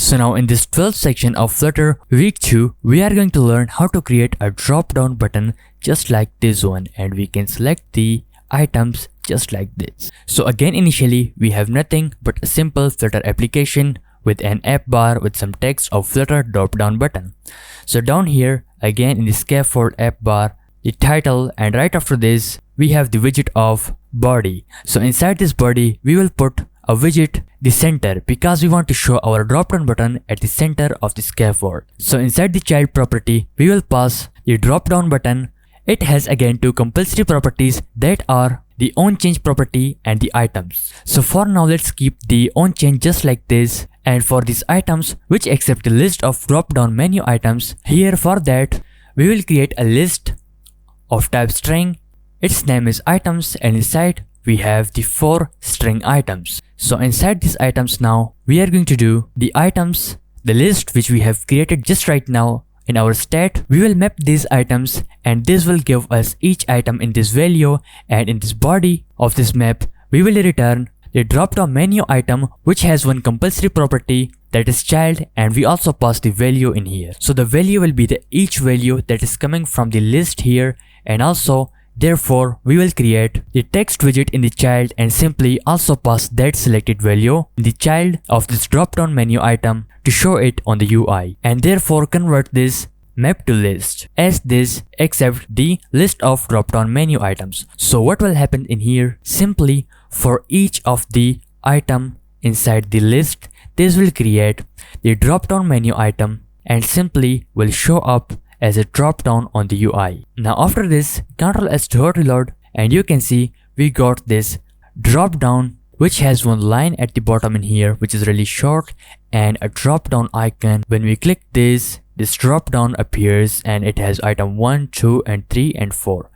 So now in this 12th section of Flutter week 2, we are going to learn how to create a drop down button just like this one, and we can select the items just like this. So again, initially we have nothing but a simple Flutter application with an app bar with some text of Flutter drop-down button. So down here, again in the scaffold app bar, the title, and right after this, we have the widget of body. So inside this body, we will put a widget, the center, because we want to show our drop-down button at the center of the scaffold. So inside the child property, we will pass the drop-down button. It has again two compulsory properties that are the onChange property and the items. So for now, let's keep the onChange just like this. And for these items, which accept the list of drop-down menu items, here for that, we will create a list of type string. Its name is items, and inside we have the 4 string items. So inside these items now, we are going to do the items, the list which we have created just right now in our stat. We will map these items, and this will give us each item in this value, and in this body of this map, we will return the drop-down menu item which has one compulsory property, that is child, and we also pass the value in here. So the value will be the each value that is coming from the list here, and also therefore we will create the text widget in the child and simply also pass that selected value in the child of this drop-down menu item to show it on the UI, and therefore convert this map to list as this except the list of drop-down menu items. So what will happen in here, simply for each of the item inside the list, this will create the drop-down menu item and simply will show up as a drop-down on the UI. Now after this, Ctrl S to hot reload, and you can see we got this drop-down which has one line at the bottom in here which is really short, and a drop-down icon. When we click this drop-down appears and it has item 1, 2 and 3 and 4.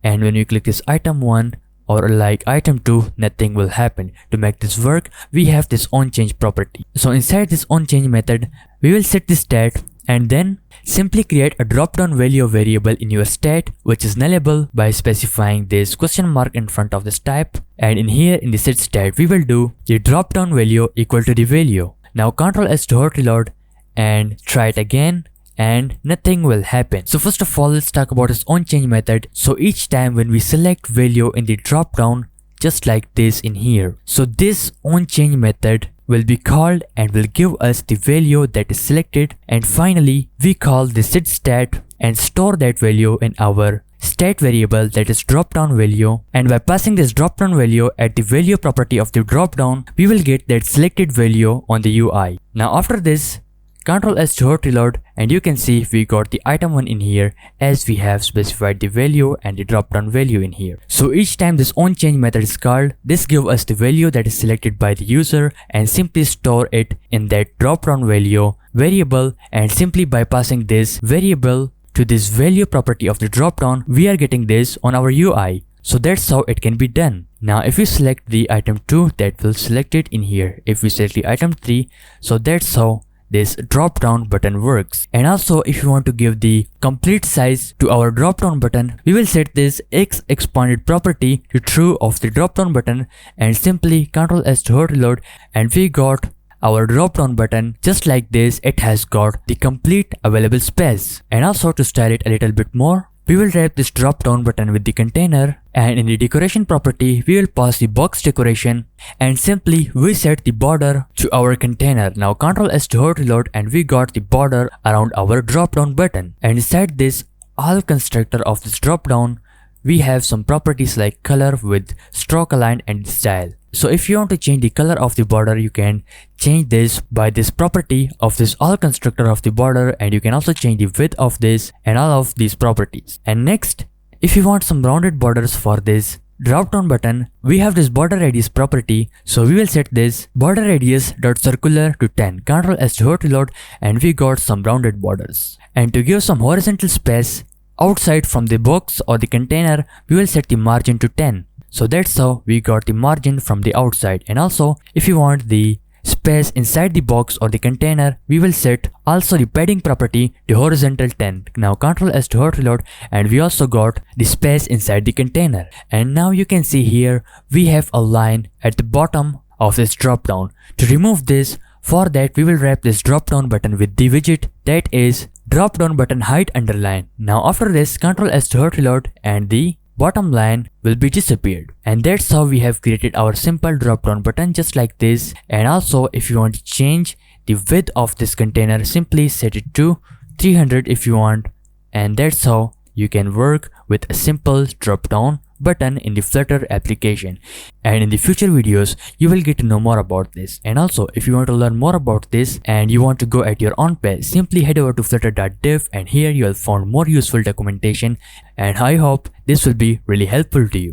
And when we click this item 1 or like item 2, nothing will happen. To make this work, we have this onChange property. So inside this onChange method, we will set the stat and then simply create a drop-down value variable in your stat which is nullable by specifying this question mark in front of this type. And in here in the set stat, we will do the drop-down value equal to the value. Now Ctrl S to hot reload and try it again, and nothing will happen. So first of all, let's talk about this onChange method. So each time when we select value in the drop down, just like this in here, so this onChange method will be called and will give us the value that is selected. And finally, we call the set stat and store that value in our stat variable, that is drop down value. And by passing this drop down value at the value property of the drop down, we will get that selected value on the UI. Now after this, Ctrl S to hot reload, and you can see we got the item 1 in here as we have specified the value and the drop down value in here. So each time this onChange method is called, this gives us the value that is selected by the user and simply store it in that drop down value variable. And simply by passing this variable to this value property of the drop down, we are getting this on our UI. So that's how it can be done. Now if we select the item 2, that will select it in here. If we select the item 3, so that's how this drop down button works. And also if you want to give the complete size to our drop down button, we will set this x expanded property to true of the drop down button and simply Ctrl S to hot reload, and we got our drop down button just like this. It has got the complete available space. And also to style it a little bit more, we will wrap this drop down button with the container, and in the decoration property, we will pass the box decoration and simply we set the border to our container. Now Ctrl S to hot reload, and we got the border around our drop down button. And inside this all constructor of this drop down, we have some properties like color with stroke align and style. So if you want to change the color of the border, you can change this by this property of this all constructor of the border, and you can also change the width of this and all of these properties. And next, if you want some rounded borders for this drop down button, we have this border radius property. So we will set this border radius dot circular to 10. Ctrl S to hot reload, and we got some rounded borders. And to give some horizontal space outside from the box or the container, we will set the margin to 10. So that's how we got the margin from the outside. And also if you want the space inside the box or the container, we will set also the padding property to horizontal 10. Now Ctrl S to hot reload, and we also got the space inside the container. And now you can see here we have a line at the bottom of this drop down. To remove this, For that, we will wrap this drop down button with the widget that is drop down button height underline. Now after this, Ctrl S to hot reload and the bottom line will be disappeared. And that's how we have created our simple drop down button just like this. And also if you want to change the width of this container, simply set it to 300 if you want. And that's how you can work with a simple drop down button in the Flutter application. And in the future videos, you will get to know more about this. And also, if you want to learn more about this and you want to go at your own pace, simply head over to flutter.dev and here you will find more useful documentation. And I hope this will be really helpful to you.